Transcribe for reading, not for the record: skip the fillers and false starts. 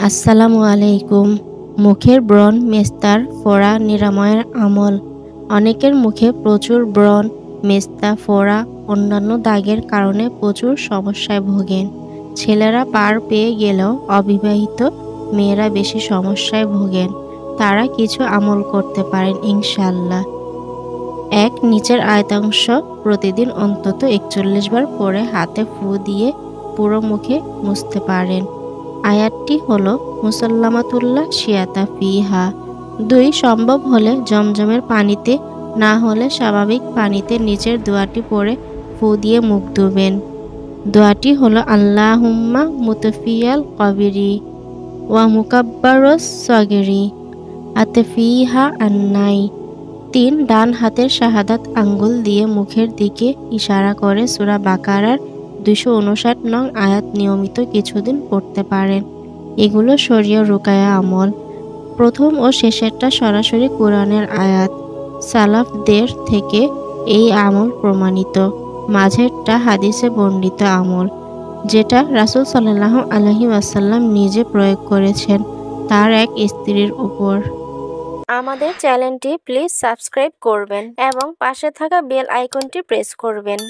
আসসালামু আলাইকুম। মুখের ব্রণ, মেস্তার ফোড়া নিরাময়ের আমল। অনেকের মুখে প্রচুর ব্রণ, মেস্তা, ফোড়া, অন্যান্য দাগের কারণে প্রচুর সমস্যায় ভোগেন। ছেলেরা পার পেয়ে গেলেও অবিবাহিত মেয়েরা বেশি সমস্যায় ভোগেন। তারা কিছু আমল করতে পারেন ইনশাআল্লাহ। নিচের আয়তাংশ প্রতিদিন অন্তত ৪১ বার পরে হাতে ফু দিয়ে পুরো মুখে মুছতে পারেন। আয়াতটি হলো মুসাল্লামাতুল্লাহ শিয়াতা ফিহা। ২ সম্ভব হলে জমজমের পানিতে, না হলে স্বাভাবিক পানিতে নিচের দোয়াটি পড়ে ফু দিয়ে মুখ ধুবেন। দোয়াটি হলো আল্লাহুম্মা মুতফিয়াল কবিরি ওয়া মুকাব্বারুস সগিরি আতফিহা আন্নাই। ৩ ডান হাতের শাহাদাত আঙ্গুল দিয়ে মুখের দিকে ইশারা করে সূরা বাকারার ২৫৯ নং আয়াত নিয়মিত কিছুদিন পড়তে পারেন। এগুলো শরীয় রুকায়া আমল। প্রথম ও শেষেরটা সরাসরি কোরআনের আয়াত। সালাফদের থেকে এই আমল প্রমাণিত। মাঝেরটা হাদিসে বর্ণিত আমল, যেটা রাসূল সাল্লাল্লাহু আলাইহি ওয়াসাল্লাম নিজে প্রয়োগ করেছেন তার এক স্ত্রীর উপর। আমাদের চ্যানেলটি প্লিজ সাবস্ক্রাইব করবেন এবং পাশে থাকা বেল আইকনটি প্রেস করবেন।